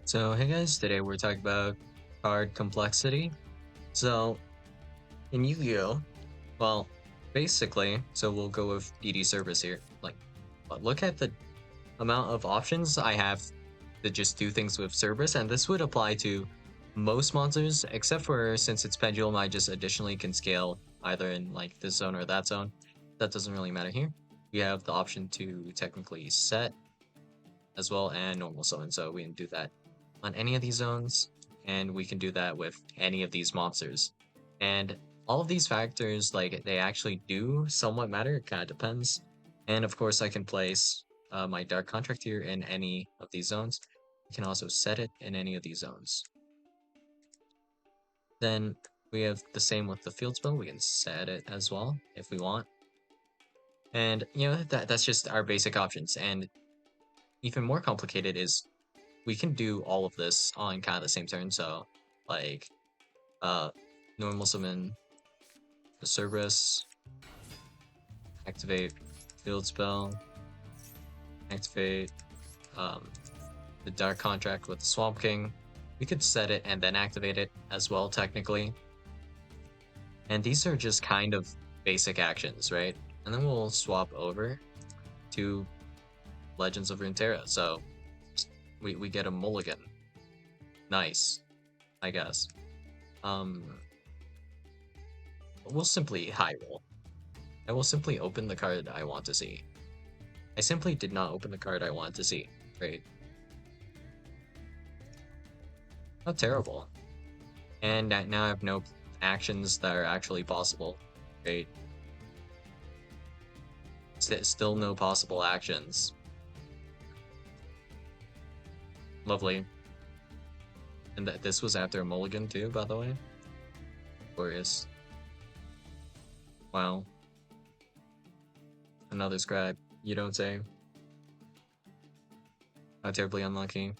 So, hey guys, today we're talking about card complexity. So, in Yu-Gi-Oh, well, basically, so we'll go with DD Service here. But look at the amount of options I have to just do things with Cerberus, and this would apply to most monsters, except for since it's Pendulum, I just additionally can scale either in like this zone or that zone. That doesn't really matter here. We have the option to technically set as well and normal summon, so we can do that on any of these zones, and we can do that with any of these monsters. And all of these factors, like, they actually do somewhat matter, it kind of depends. And of course, I can place my Dark Contract here in any of these zones. You can also set it in any of these zones. Then we have the same with the field spell, we can set it as well if we want. And you know, that's just our basic options. And even more complicated is we can do all of this on kind of the same turn. So like normal summon the Cerberus, activate field spell, activate the Dark Contract with the Swamp King. We could set it and then activate it as well, technically. And these are just kind of basic actions, right? And then we'll swap over to Legends of Runeterra. So we get a mulligan. Nice, I guess. We'll simply high roll. I will simply open the card I want to see. I simply did not open the card I want to see. Great. How terrible. And now I have no actions that are actually possible. Great. Still no possible actions. Lovely. And this was after a mulligan too, by the way. Glorious. Wow. Another scribe. You don't say. How terribly unlucky.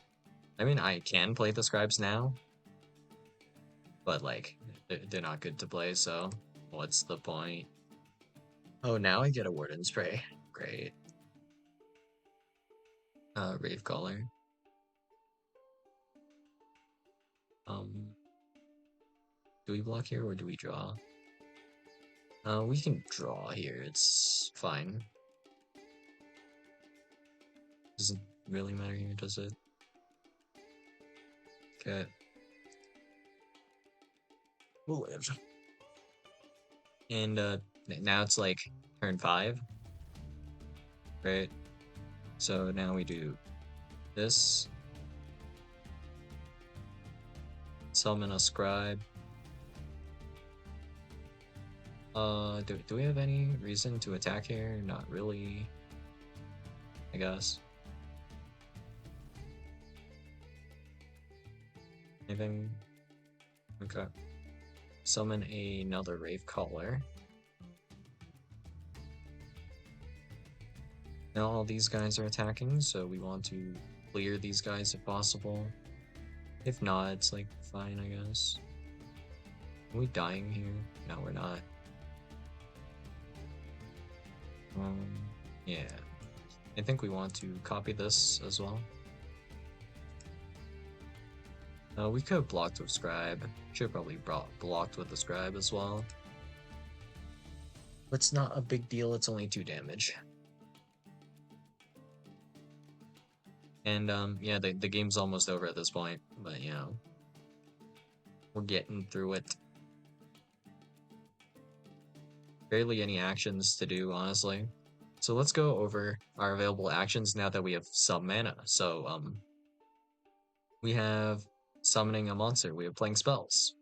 I mean, I can play the scribes now, but like, they're not good to play, so what's the point? Oh, now I get a Warden Spray. Great. Rave Caller. Do we block here or do we draw? We can draw here, it's fine. Doesn't really matter here, does it? Okay. We'll live. And now it's like turn 5. Right? So now we do this. Summon a scribe. Do we have any reason to attack here? Not really, I guess. Anything? Okay. Summon another Rave Caller. Now all these guys are attacking, so we want to clear these guys if possible. If not, it's like fine, I guess. Are we dying here? No, we're not. Yeah. I think we want to copy this as well. We could have blocked with Scribe. Should have probably blocked with the Scribe as well. But it's not a big deal, it's only 2 damage. And yeah, the game's almost over at this point, but you know, we're getting through it. Barely any actions to do, honestly. So let's go over our available actions now that we have some mana. So we have summoning a monster, we have playing spells.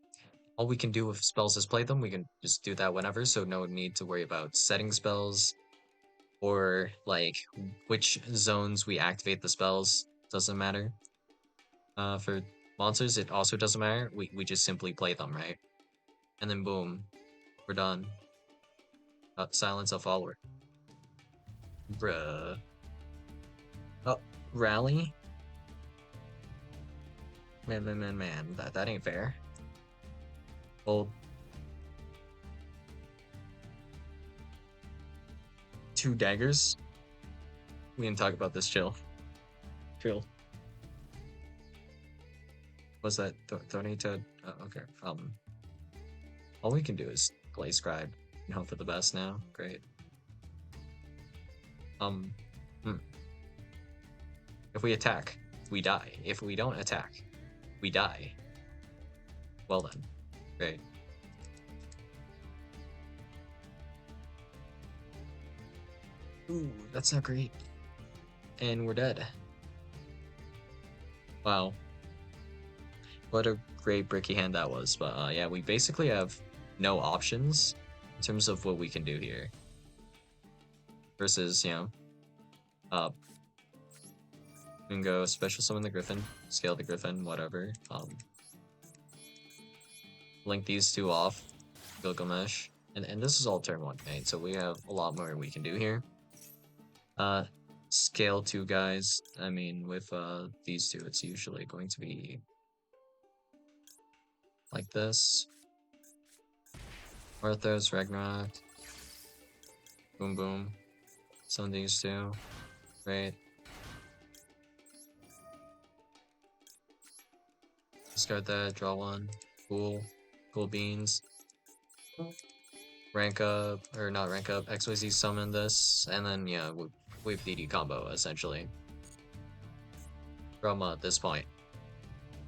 All we can do with spells is play them. We can just do that whenever, so no need to worry about setting spells or like which zones we activate the spells. Doesn't matter. For monsters, it also doesn't matter. We just simply play them, right? And then boom, we're done. Silence a follower. Bruh. Oh, rally? Man, that ain't fair. Well, 2 daggers? We can talk about this, chill. Chill. Was that donate to? Okay. All we can do is play scribe and hope for the best now. Great. Um, hmm. If we attack, we die. If we don't attack, we die. Well then, great. Ooh, that's not great. And we're dead. Wow. What a great bricky hand that was. But yeah, we basically have no options in terms of what we can do here. Versus, uh, we can go special summon the Griffin, scale the Griffin, whatever. Link these two off, Gilgamesh. And this is all turn 1, right? So we have a lot more we can do here. Scale 2 guys. I mean, with these two, it's usually going to be like this. Arthos, Ragnarok. Boom, boom. Some of these two. Right. Discard that, draw 1. Cool. Cool beans. Rank up, or not rank up, XYZ summon this, and then, yeah, we have DD combo, essentially. From this point.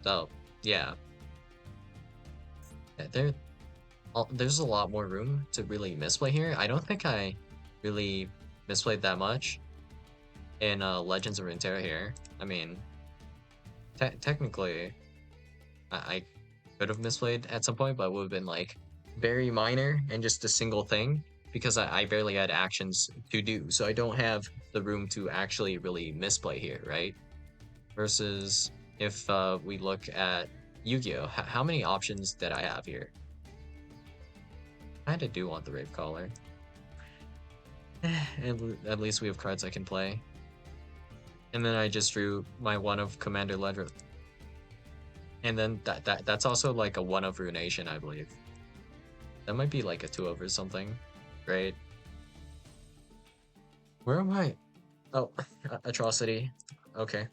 So, yeah. There's a lot more room to really misplay here. I don't think I really misplayed that much in Legends of Runeterra here. I mean, technically, I could have misplayed at some point, but it would have been like very minor and just a single thing because I barely had actions to do. So I don't have the room to actually really misplay here, right? Versus if we look at Yu-Gi-Oh! How many options did I have here? I do want the Rave Caller. At least we have cards I can play. And then I just drew my one of Commander Ledger. And then that's also like a one of Ruination, I believe. That might be like a 2 of or something. Great. Where am I? Oh, Atrocity. Okay.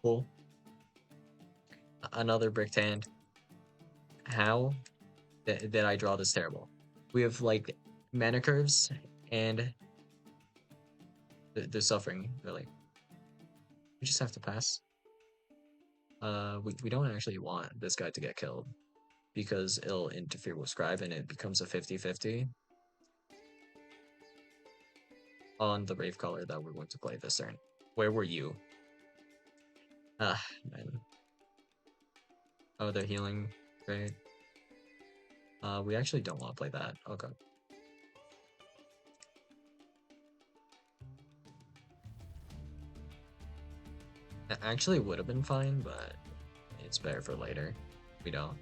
Cool. Another bricked hand. How did I draw this terrible? We have like mana curves and they're suffering, really. We just have to pass. We don't actually want this guy to get killed because it'll interfere with Scribe and it becomes a 50-50 on the Rave Caller that we're going to play this turn. Where were you? Ah, man. Oh, they're healing. Great. We actually don't want to play that. Okay. It actually would have been fine, but it's better for later. We don't.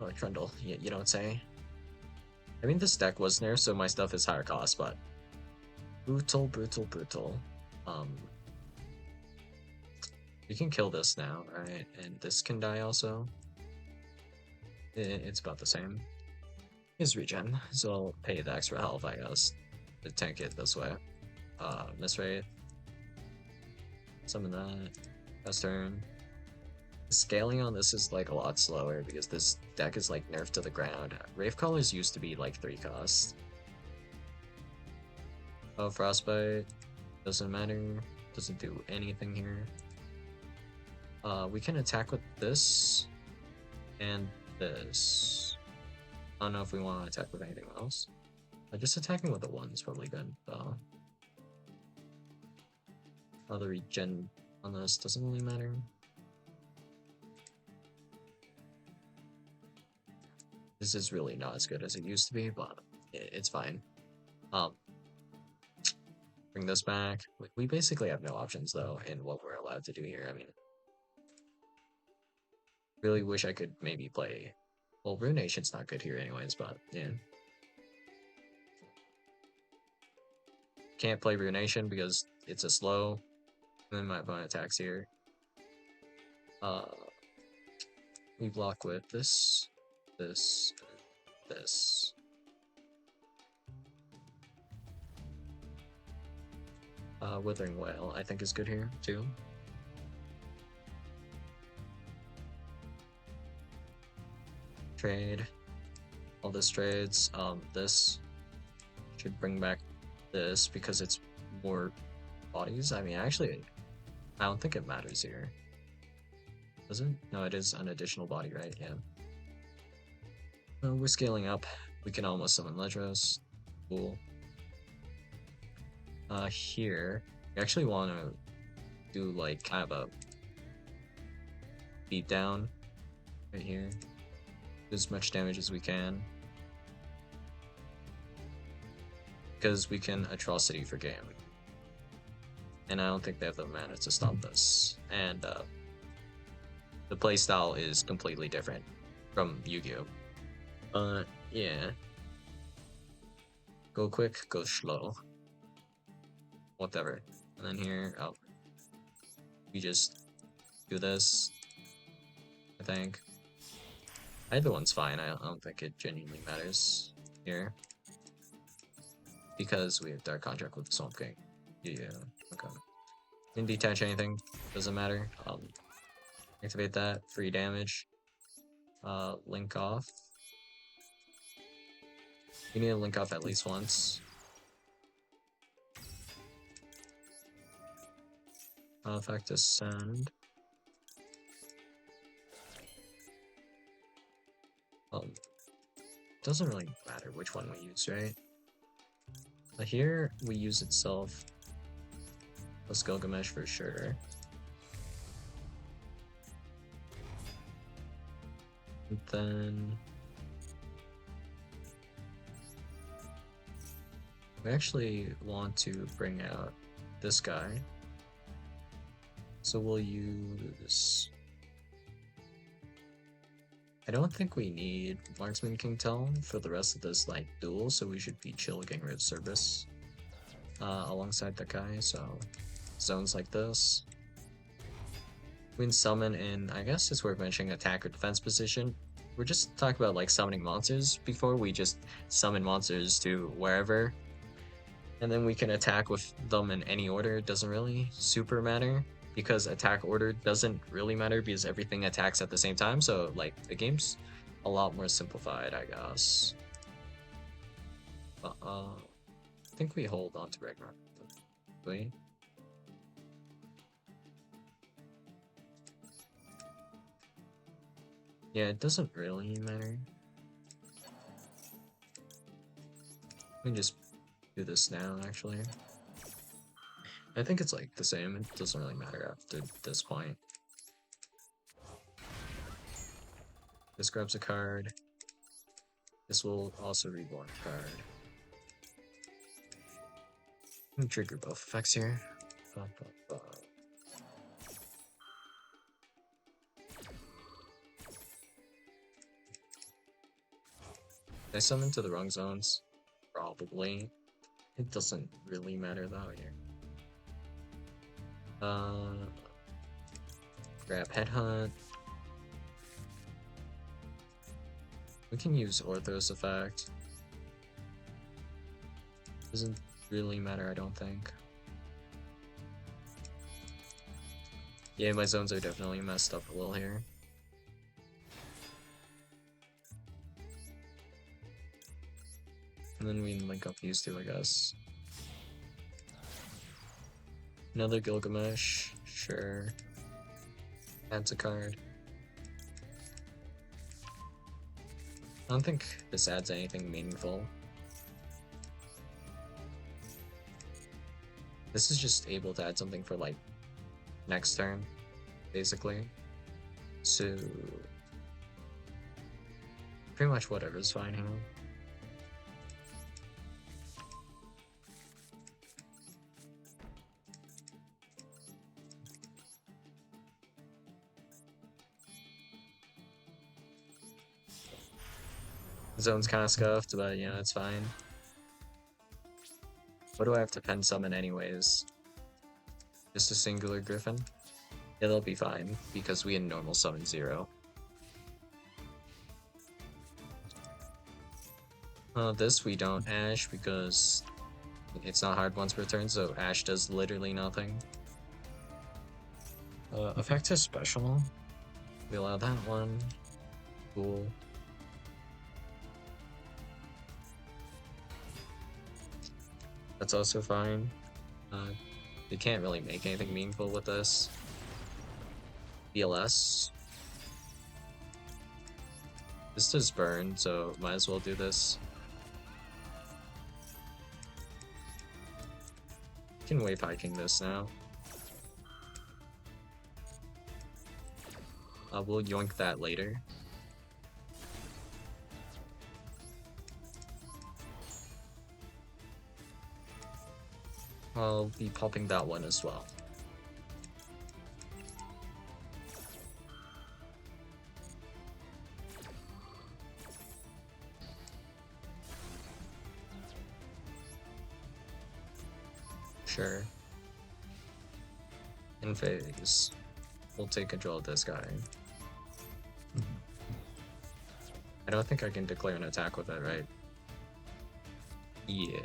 Oh, Trundle, you don't say? I mean, this deck was nerfed, so my stuff is higher cost, but... Brutal, brutal, brutal. We can kill this now, right? And this can die also. It's about the same. It's regen, so I'll pay the extra health, I guess, to tank it this way. Miss rate. Summon that. Best turn. Scaling on this is like a lot slower because this deck is like nerfed to the ground. Rave Callers used to be like 3 cost. Oh, Frostbite. Doesn't matter. Doesn't do anything here. We can attack with this and this. I don't know if we want to attack with anything else. Just attacking with the 1 is probably good, though. The regen on this doesn't really matter. This is really not as good as it used to be, but it's fine. Bring this back. We basically have no options, though, in what we're allowed to do here. I mean, really wish I could maybe play... Well, Ruination's not good here anyways, but yeah. Can't play Ruination because it's a slow. And then my opponent attacks here. We block with this, this, this. Withering Whale, I think is good here, too. Trade. All this trades. This should bring back this because it's more bodies. I mean, actually, I don't think it matters here. Does it? No, it is an additional body, right? Yeah. We're scaling up. We can almost summon Ledros. Cool. Here, we actually want to do like kind of a beat down right here. Do as much damage as we can. Because we can Atrocity for game. And I don't think they have the mana to stop this. And the playstyle is completely different from Yu-Gi-Oh! Yeah. Go quick, go slow. Whatever. And then here, we just do this, I think. Either one's fine, I don't think it genuinely matters here. Because we have Dark Contract with the Swamp King. Yeah, okay. Didn't detach anything, doesn't matter. Activate that, free damage. Link off. You need to link off at least once. Effect Ascend. Doesn't really matter which one we use, right? Here we use itself. Let's Gilgamesh for sure. And then we actually want to bring out this guy. So we'll use... I don't think we need Marksman King Talon for the rest of this like duel, so we should be chill getting rid of Service alongside that guy. So zones like this. We can summon in, I guess it's worth mentioning, attack or defense position. We're just talking about like summoning monsters before. We just summon monsters to wherever, and then we can attack with them in any order. It doesn't really super matter. Because attack order doesn't really matter because everything attacks at the same time, so like the game's a lot more simplified, I guess. I think we hold on to Ragnarok. Wait. Yeah, it doesn't really matter. We can just do this now, actually. I think it's like the same, it doesn't really matter after this point. This grabs a card. This will also reborn a card. Let me trigger both effects here. Did I summon to the wrong zones? Probably. It doesn't really matter though here. Grab Headhunt. We can use Orthos effect. Doesn't really matter, I don't think. Yeah, my zones are definitely messed up a little here. And then we can link up these two, I guess. Another Gilgamesh, sure. Adds a card. I don't think this adds anything meaningful. This is just able to add something for like next turn, basically. So pretty much whatever's fine here. Zone's kind of scuffed, but you know, it's fine. What do I have to pen summon anyways? Just a singular Griffin? Yeah, they'll be fine, because we had normal summon 0. This we don't Ash, because It's not hard once per turn, so Ash does literally nothing. Effective special. We allow that one. Cool. That's also fine. You can't really make anything meaningful with this. BLS. This does burn, so might as well do this. Can wave hiking this now. We'll yoink that later. I'll be popping that one as well. Sure. In phase. We'll take control of this guy. I don't think I can declare an attack with it, right? Yeah.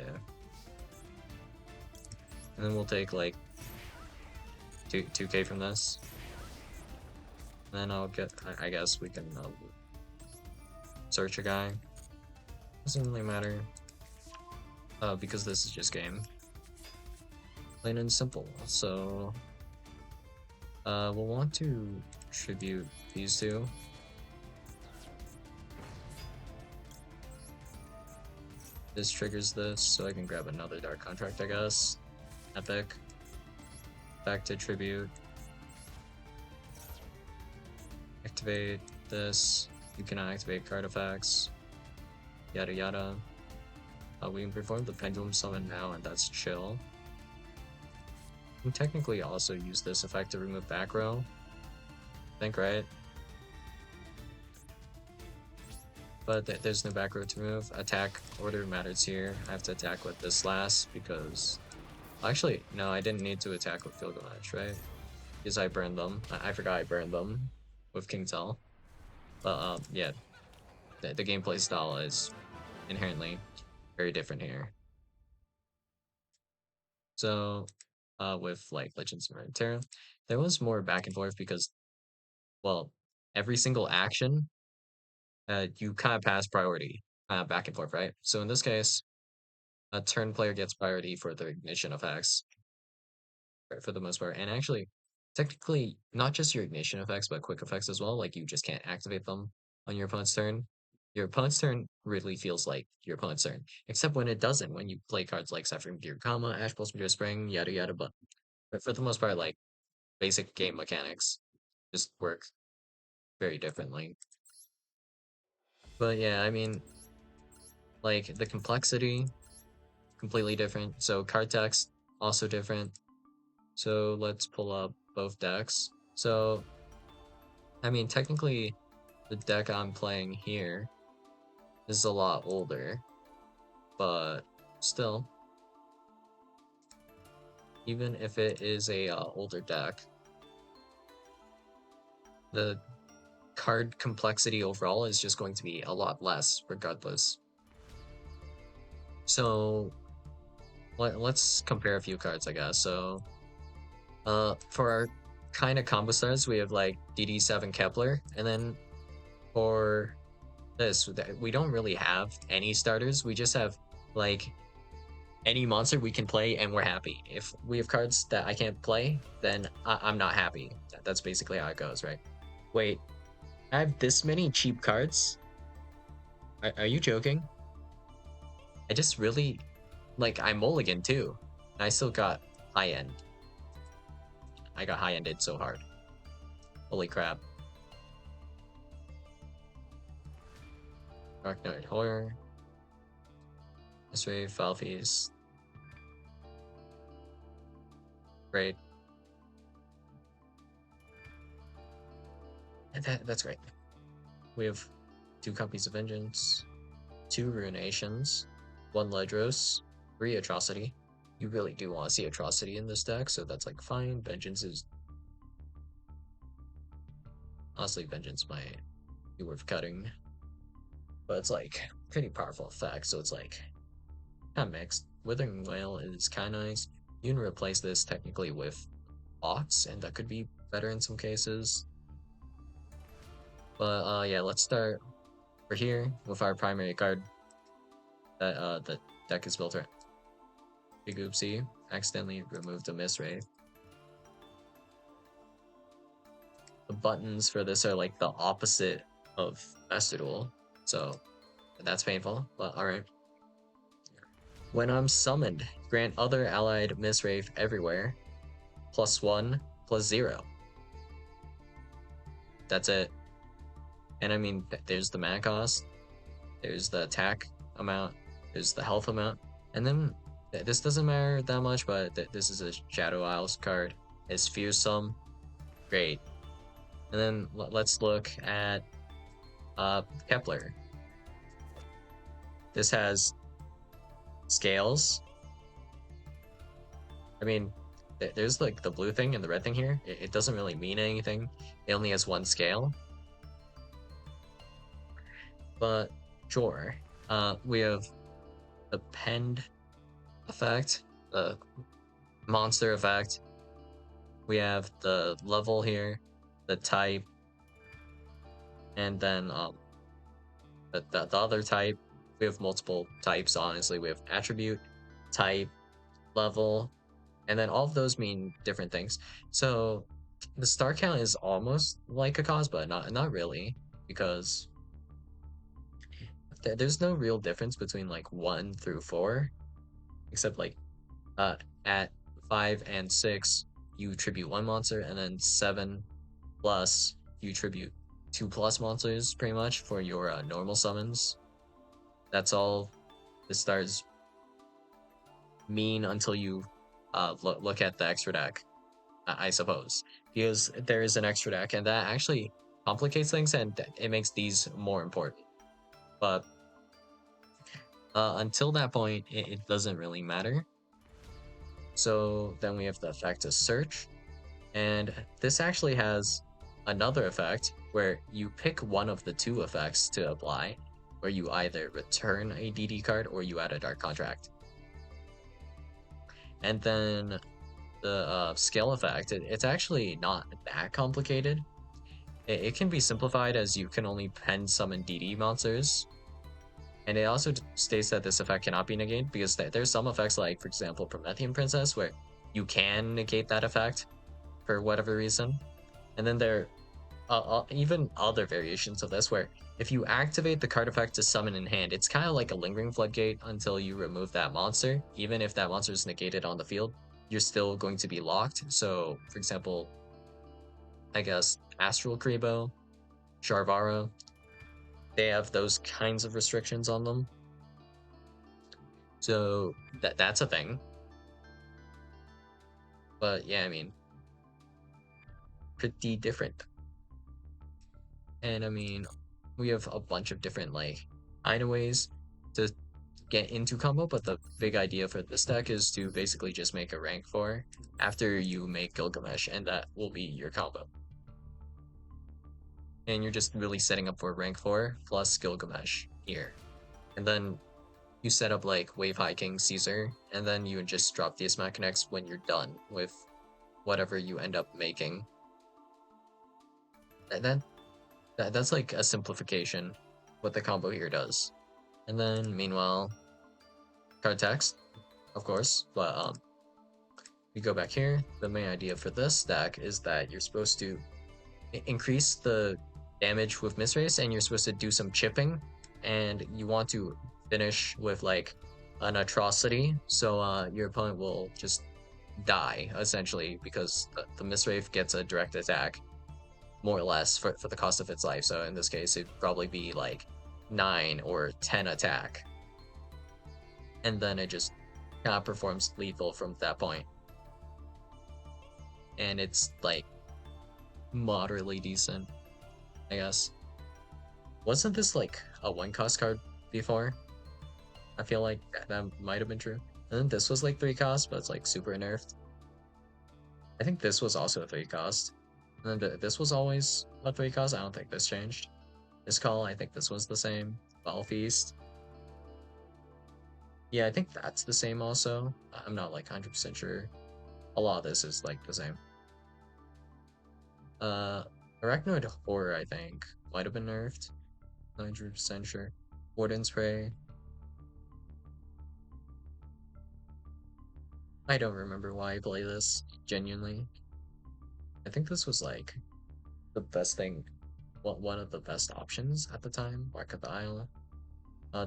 And then we'll take like 2k from this. And then I'll get, I guess we can search a guy. Doesn't really matter. Because this is just game. Plain and simple. So, we'll want to tribute these two. This triggers this, so I can grab another Dark Contract, I guess. Epic. Back to tribute. Activate this. You cannot activate card effects. Yada yada. We can perform the Pendulum Summon now, and that's chill. We can technically also use this effect to remove back row. I think, right? But there's no back row to remove. Attack order matters here. I have to attack with this last because... Actually, no, I didn't need to attack with Gilgamesh, right? Because I burned them. I forgot I burned them with King Tell. But yeah, the gameplay style is inherently very different here. So with like Legends of Runeterra, there was more back and forth because, well, every single action, you kind of pass priority back and forth, right? So in this case, a turn player gets priority for the ignition effects for the most part. And actually, technically, not just your ignition effects, but quick effects as well. Like you just can't activate them on your opponent's turn. Your opponent's turn really feels like your opponent's turn, except when it doesn't. When you play cards like Saffron Gear Kama, Ash Pulse Meteor Spring, yada yada. But for the most part, like basic game mechanics just work very differently. But yeah, I mean, like the complexity completely different. So card text also different. So let's pull up both decks. So I mean, technically, the deck I'm playing here is a lot older, but still, even if it is a older deck, the card complexity overall is just going to be a lot less regardless. So let's compare a few cards, I guess. So for our kind of combo stars, we have like DD7 Kepler, and then for this, we don't really have any starters. We just have like any monster we can play and we're happy. If we have cards that I can't play, then I'm not happy. That's basically how it goes, right? Wait, I have this many cheap cards? Are you joking? I just really, like, I mulligan too. And I still got high end. I got high ended so hard. Holy crap. Dark Knight Horror. This-Wave, Foul Feast. Great. And that's great. We have 2 Copies of Vengeance, 2 Ruinations, 1 Ledros, 3 Atrocity. You really do want to see Atrocity in this deck, so that's like fine. Vengeance is... Honestly, Vengeance might be worth cutting. But it's like pretty powerful effect, so it's like kind of mixed. Withering Whale is kind of nice. You can replace this technically with Ox, and that could be better in some cases. But yeah, let's start over here with our primary card that the deck is built around. Big oopsie, accidentally removed a Misray. The buttons for this are like the opposite of Master Duel, so that's painful, but alright. When I'm summoned, grant other allied Misrave everywhere +1/+0. That's it. And I mean, there's the mana cost, there's the attack amount, there's the health amount, and then this doesn't matter that much, but this is a Shadow Isles card. It's fearsome, great. And then let's look at Kepler. This has scales. I mean, there's like the blue thing and the red thing here. It doesn't really mean anything. It only has one scale. But sure. We have the penned effect, the monster effect. We have the level here, the type, and then the other type. We have multiple types, honestly. We have attribute, type, level, and then all of those mean different things. So the star count is almost like a cost, but not really, because there's no real difference between like 1 through 4, except like at 5 and 6 you tribute 1 monster, and then 7 plus you tribute 2+ monsters pretty much for your normal summons. That's all the stars mean until you look at the extra deck, I suppose, because there is an extra deck, and that actually complicates things, and it makes these more important. But until that point, it doesn't really matter. So then we have the effect of search, and this actually has another effect where you pick one of the 2 effects to apply, where you either return a DD card or you add a Dark Contract. And then the scale effect, it's actually not that complicated. It can be simplified as you can only pen summon DD monsters. And it also states that this effect cannot be negated, because there's some effects, like, for example, Promethean Princess, where you can negate that effect for whatever reason. And then there are even other variations of this, where if you activate the card effect to summon in hand, it's kind of like a lingering floodgate until you remove that monster. Even if that monster is negated on the field, you're still going to be locked. So, for example, I guess Astral Kribo, Sharvara, they have those kinds of restrictions on them. So that's a thing. But yeah, I mean, pretty different. And I mean, we have a bunch of different like ways to get into combo, but the big idea for this deck is to basically just make a rank 4 after you make Gilgamesh, and that will be your combo. And you're just really setting up for rank 4 plus Gilgamesh here. And then you set up like Wave High King Caesar, and then you just drop the Machinax when you're done with whatever you end up making. That's like a simplification what the combo here does. And then meanwhile, card text, of course, but we go back here. The main idea for this deck is that you're supposed to increase the damage with Misrace, and you're supposed to do some chipping, and you want to finish with like an atrocity, so your opponent will just die essentially, because the Misrave gets a direct attack more or less for the cost of its life. So in this case, it'd probably be like 9 or 10 attack, and then it just kind of performs lethal from that point. And it's like moderately decent, I guess. Wasn't this like a 1-cost card before? I feel like that might have been true. And then this was like 3 cost, but it's like super nerfed. I think this was also a 3 cost. And then this was always a 3 cost. I don't think this changed. This call, I think this was the same. Ball Feast. Yeah, I think that's the same also. I'm not like 100% sure. A lot of this is like the same. Uh, Arachnoid Horror, I think, might have been nerfed. 100% sure. Warden Spray. I don't remember why I play this, genuinely. I think this was like the best thing, one of the best options at the time, Mark of the Isle.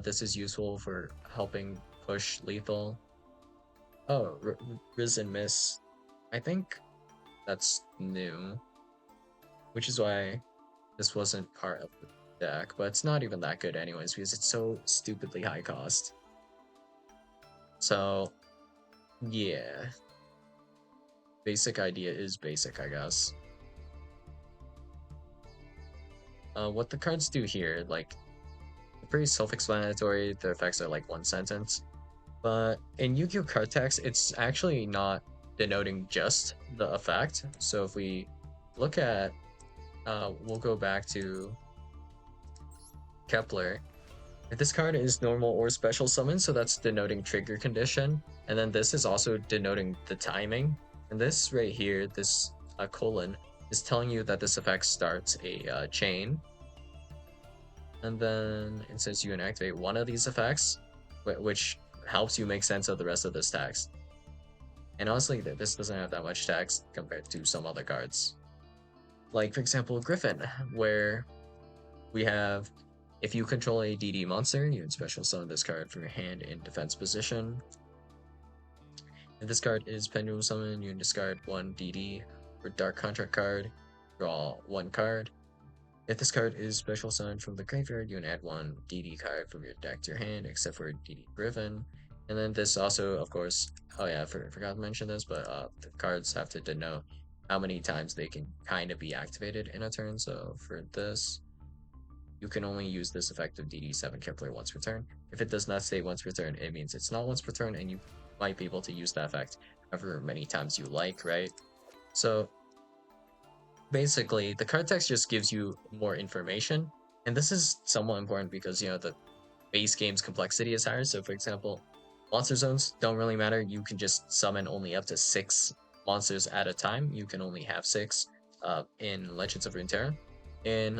This is useful for helping push lethal. Oh, Risen Miss. I think that's new, which is why this wasn't part of the deck, but it's not even that good anyways because it's so stupidly high cost. So, yeah. Basic idea is basic, I guess. What the cards do here, like, pretty self-explanatory. The effects are like one sentence. But in Yu-Gi-Oh! Card text, it's actually not denoting just the effect. So if we look at, we'll go back to Kepler. If this card is normal or special summon, so that's denoting trigger condition. And then this is also denoting the timing. And this right here, this colon, is telling you that this effect starts a chain. And then it says you can activate one of these effects, which helps you make sense of the rest of this text. And honestly, this doesn't have that much text compared to some other cards. Like, for example, Griffin, where we have, if you control a DD monster, you can special summon this card from your hand in defense position. If this card is Pendulum Summon, you can discard one DD or Dark Contract card, draw one card. If this card is special summoned from the graveyard, you can add one DD card from your deck to your hand, except for DD Griffin. And then this also, of course, oh yeah, I forgot to mention this, but the cards have to denote how many times they can kind of be activated in a turn. So for this, you can only use this effect of DD7 Kepler once per turn. If it does not say once per turn, it means it's not once per turn, and you might be able to use that effect however many times you like, right? So basically, the card text just gives you more information, and this is somewhat important because, you know, the base game's complexity is higher. So for example, monster zones don't really matter. You can just summon only up to 6 monsters at a time. You can only have 6 in Legends of Runeterra. In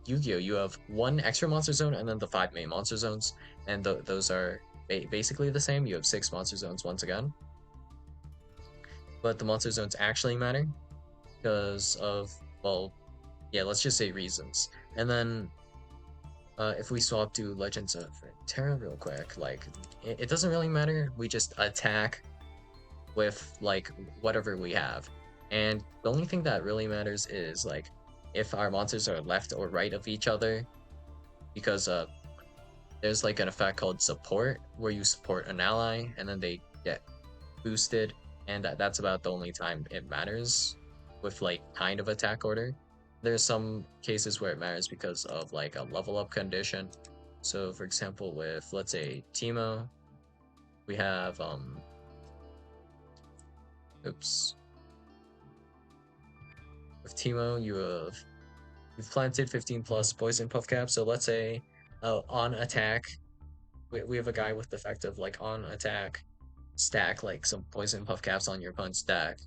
Yu-Gi-Oh, you have 1 extra monster zone and then the 5 main monster zones, and those are basically the same. You have 6 monster zones once again, but the monster zones actually matter because of, well, yeah, let's just say reasons. And then if we swap to Legends of Terra real quick, like, it doesn't really matter. We just attack with, like, whatever we have. And the only thing that really matters is, like, if our monsters are left or right of each other, because there's, like, an effect called support, where you support an ally, and then they get boosted, and that's about the only time it matters with, like, kind of attack order. There's some cases where it matters because of, like, a level up condition. So for example, with, let's say, Teemo, we have oops, with Teemo you've planted 15 plus poison puff cap. So let's say on attack, we have a guy with the effect of, like, on attack stack like some poison puff caps on your opponent's deck,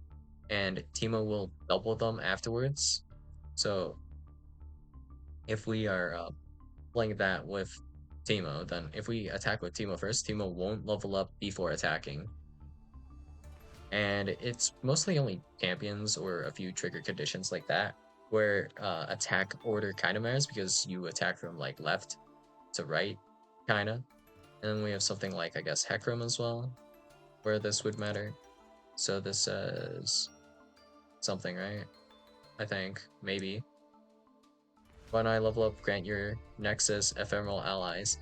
and Teemo will double them afterwards. So if we are playing that with Teemo, then if we attack with Teemo first, Teemo won't level up before attacking. And it's mostly only champions or a few trigger conditions like that where attack order kind of matters, because you attack from, like, left to right, kind of. And then we have something like, I guess, Hecarim as well, where this would matter. So this says something, right? I think, maybe. When I level up, grant your Nexus ephemeral allies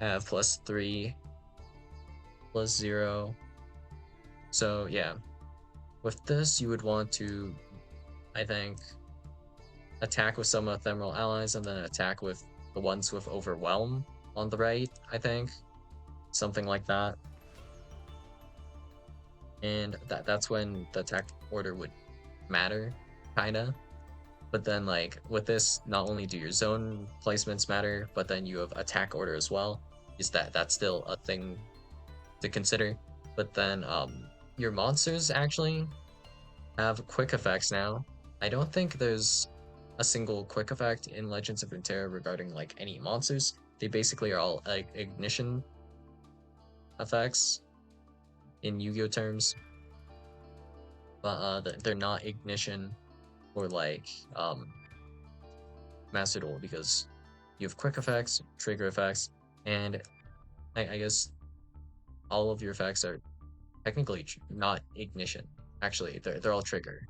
have +3, +0. So yeah, with this you would want to, I think, attack with some ephemeral allies and then attack with the ones with overwhelm on the right, I think. Something like that. And that's when the attack order would matter, kinda. But then, like, with this, not only do your zone placements matter, but then you have attack order as well. Is that's still a thing to consider. But then your monsters actually have quick effects now. I don't think there's a single quick effect in Legends of Runeterra regarding like any monsters. They basically are all like ignition effects in Yu-Gi-Oh terms, but they're not ignition or like Master Duel because you have quick effects, trigger effects, and I guess all of your effects are technically not ignition. Actually, they're all trigger.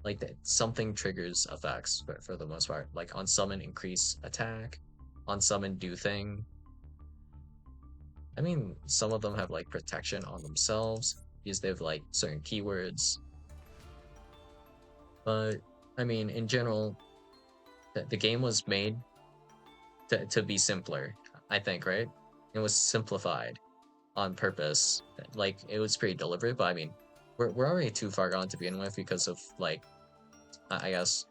Like that, something triggers effects for the most part. Like on summon, increase attack. On summon, do thing. I mean, some of them have like protection on themselves because they have like certain keywords. But I mean, in general, the game was made to be simpler. I think, right? It was simplified on purpose. Like it was pretty deliberate, but I mean, we're already too far gone to begin with because of like I guess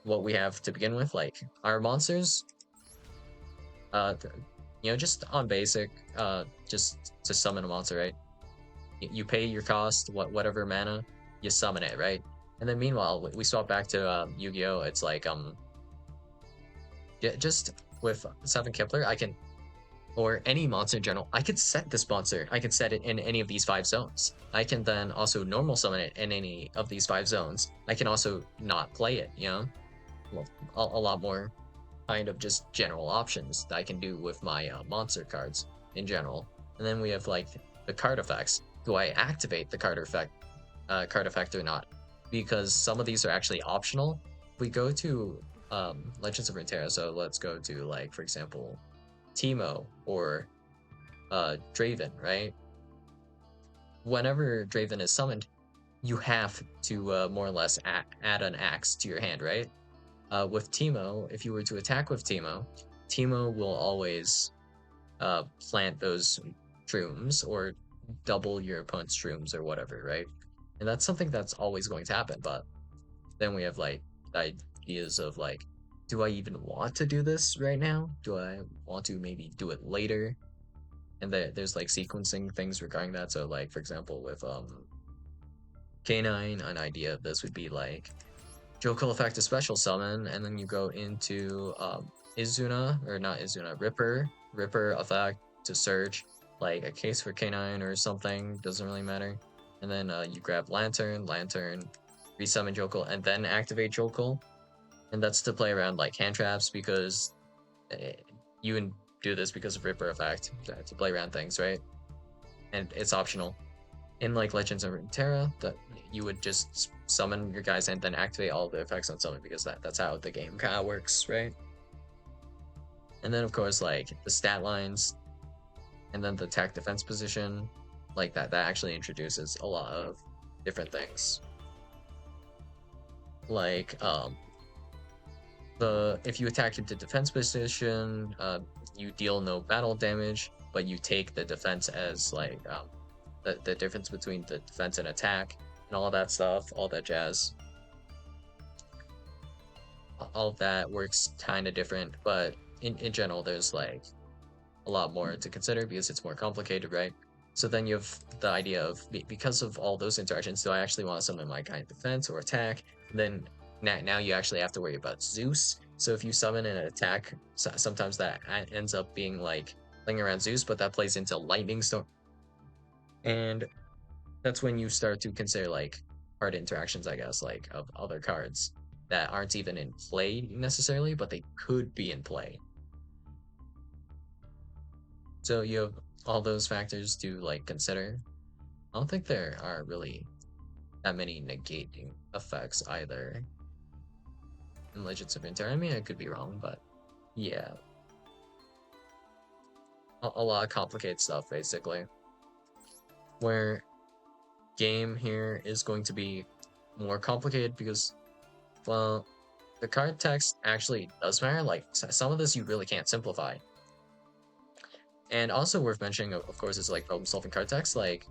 what we have to begin with. Like our monsters, just on basic, just to summon a monster, right? You pay your cost, whatever mana, you summon it, right? And then meanwhile, we swap back to Yu-Gi-Oh. It's like just with Seven Kepler, I can or any monster in general, I could set this monster. I could set it in any of these 5 zones. I can then also normal summon it in any of these 5 zones. I can also not play it, well, a lot more kind of just general options that I can do with my monster cards in general. And then we have like the card effects. Do I activate the card effect or not? Because some of these are actually optional. If we go to Legends of Runeterra, so let's go to like for example Teemo or Draven, right? Whenever Draven is summoned, you have to more or less add an axe to your hand, right? With Teemo, if you were to attack with Teemo, Teemo will always plant those shrooms or double your opponent's shrooms or whatever, right? And that's something that's always going to happen. But then we have like ideas of like, do I even want to do this right now? Do I want to maybe do it later? And there's like sequencing things regarding that. So like for example with K9, an idea of this would be like Jokel effect a special summon, and then you go into Izuna, or not Izuna, Ripper effect to search, like a case for K9 or something, doesn't really matter. And then you grab Lantern, resummon Jokel, and then activate Jokel. And that's to play around like hand traps because you can do this because of Ripper effect to play around things, right? And it's optional. In like Legends of Runeterra, that you would just summon your guys and then activate all the effects on summon because that's how the game kind of works, right? And then of course like the stat lines, and then the attack defense position, like that actually introduces a lot of different things. Like if you attack into defense position, you deal no battle damage, but you take the defense as like the difference between the defense and attack and all that stuff, all that jazz. All of that works kind of different, but in general, there's like a lot more to consider because it's more complicated, right? So then you have the idea of because of all those interactions, do I actually want to summon my kind of defense or attack? And then now you actually have to worry about Zeus. So if you summon an attack, sometimes that ends up being like playing around Zeus, but that plays into Lightning Storm. And that's when you start to consider like card interactions, I guess, like of other cards that aren't even in play necessarily, but they could be in play. So you have all those factors to like consider. I don't think there are really that many negating effects either in Legends of Runeterra. I mean, I could be wrong, but yeah, a lot of complicated stuff basically. Where game here is going to be more complicated because, well, the card text actually does matter. Like some of this you really can't simplify. And also worth mentioning, of course, is like problem solving card text. Like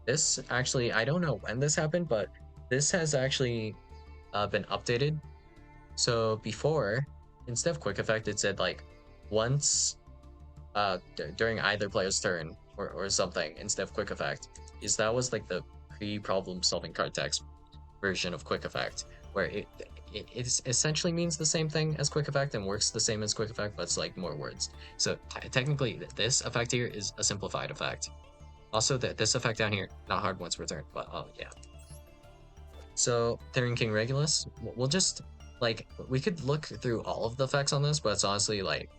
this actually, I don't know when this happened, but this has actually been updated. So before, instead of quick effect, it said like once during either player's turn or something instead of quick effect, is that was like the pre-problem solving card text version of quick effect, where it essentially means the same thing as quick effect and works the same as quick effect, but it's like more words. So technically, this effect here is a simplified effect. Also, this effect down here, not hard once per turn, but yeah. So Therian King Regulus, we'll just like we could look through all of the effects on this, but it's honestly like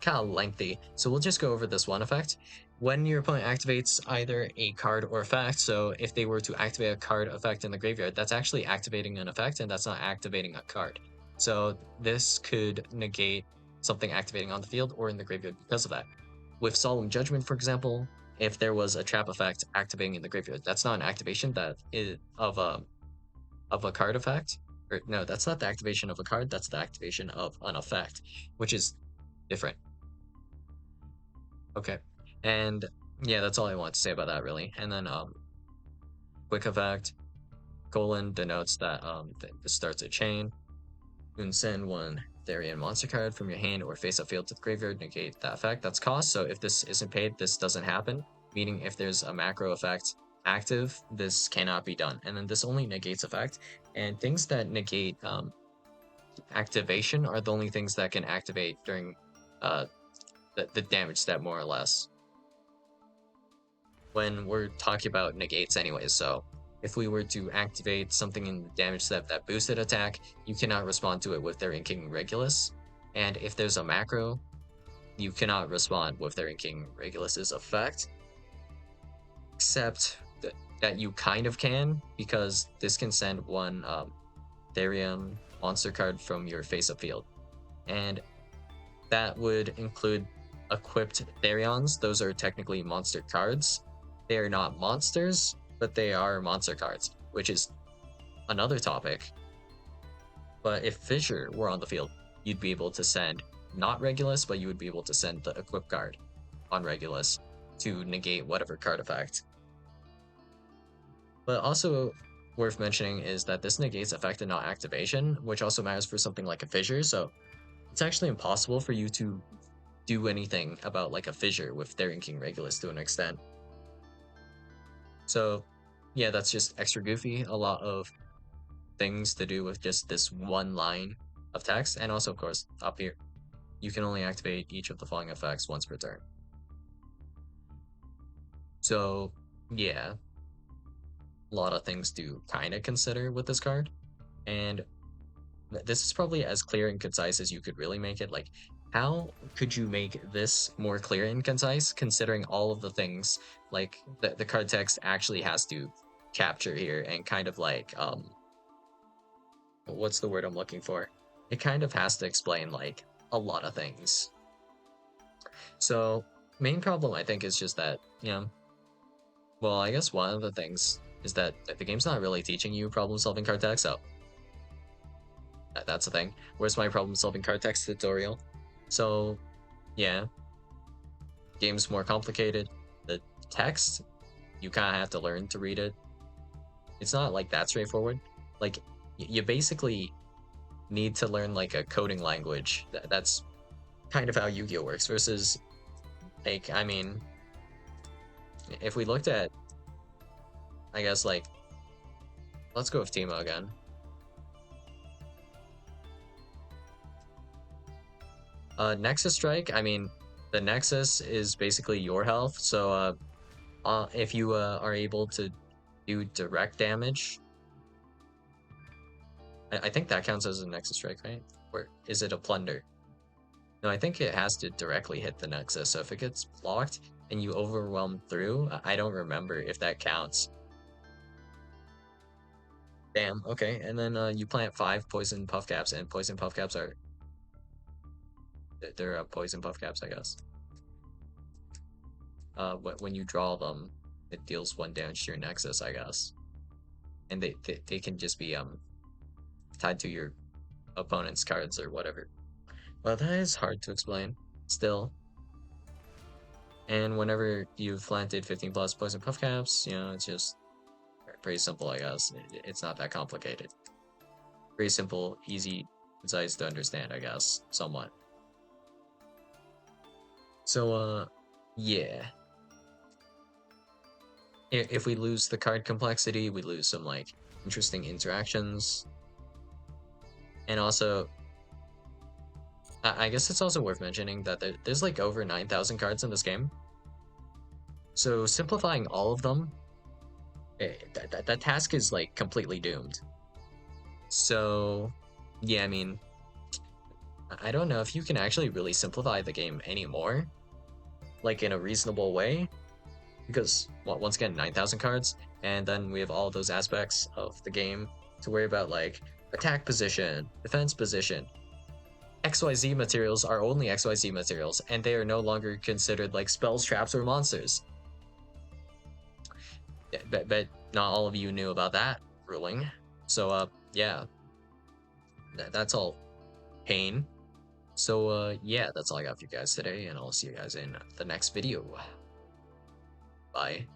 kind of lengthy. So we'll just go over this one effect. When your opponent activates either a card or effect, so if they were to activate a card effect in the graveyard, that's actually activating an effect and that's not activating a card. So this could negate something activating on the field or in the graveyard because of that. With Solemn Judgment, for example, if there was a trap effect activating in the graveyard, that's not an activation that is of a card effect. Or no, that's not the activation of a card, that's the activation of an effect, which is different. Okay. And yeah, that's all I want to say about that really. And then quick effect, colon denotes that this starts a chain. You can send one Therian monster card from your hand or face up field to the graveyard, negate that effect. That's cost. So if this isn't paid, this doesn't happen. Meaning if there's a macro effect active, this cannot be done. And then this only negates effect. And things that negate activation are the only things that can activate during the damage step, more or less, when we're talking about negates anyways. So if we were to activate something in the damage step that boosted attack, you cannot respond to it with their King Regulus. And if there's a macro, you cannot respond with their King Regulus's effect. Except that you kind of can, because this can send one Therian monster card from your face-up field. And that would include equipped Therions. Those are technically monster cards. They are not monsters, but they are monster cards, which is another topic. But if Fissure were on the field, you'd be able to send not Regulus, but you would be able to send the equip card on Regulus to negate whatever card effect. But also worth mentioning is that this negates effect and not activation, which also matters for something like a Fissure. So it's actually impossible for you to do anything about like a Fissure with Therian King Regulus to an extent. So yeah, that's just extra goofy. A lot of things to do with just this one line of text. And also, of course, up here, you can only activate each of the following effects once per turn. So yeah, a lot of things to kind of consider with this card. And this is probably as clear and concise as you could really make it. Like, how could you make this more clear and concise considering all of the things like the card text actually has to capture here, and kind of like what's the word I'm looking for? It kind of has to explain like a lot of things. So main problem I think is just that, well, I guess one of the things is that the game's not really teaching you problem solving card text, so that's the thing. Where's my problem solving card text tutorial? So yeah, game's more complicated. The text, you kind of have to learn to read it. It's not like that straightforward. Like you basically need to learn like a coding language. That's kind of how Yu-Gi-Oh works, versus like, I mean, if we looked at, I guess, like, let's go with Teemo again. Nexus Strike, I mean, the Nexus is basically your health, so if you are able to do direct damage, I think that counts as a Nexus Strike, right? Or is it a Plunder? No, I think it has to directly hit the Nexus, so if it gets blocked and you overwhelm through, I don't remember if that counts. Damn, okay, and then you plant 5 Poison Puff Caps, and Poison Puff Caps are... they're Poison Puff Caps, I guess. When you draw them, it deals 1 damage to your Nexus, I guess. And they can just be tied to your opponent's cards or whatever. Well, that is hard to explain, still. And whenever you've planted 15 plus Poison Puff Caps, it's just pretty simple, I guess. It's not that complicated. Pretty simple, easy, concise to understand, I guess, somewhat. So, yeah. if we lose the card complexity, we lose some like interesting interactions. And also, I guess it's also worth mentioning that there's like over 9,000 cards in this game. So simplifying all of them, that task is like completely doomed. So, yeah, I mean, I don't know if you can actually really simplify the game anymore, like in a reasonable way, because well, once again, 9,000 cards, and then we have all those aspects of the game to worry about, like attack position, defense position. XYZ materials are only XYZ materials, and they are no longer considered like spells, traps, or monsters. But not all of you knew about that ruling. So, yeah, that's all pain. So, yeah, that's all I got for you guys today, and I'll see you guys in the next video. Bye.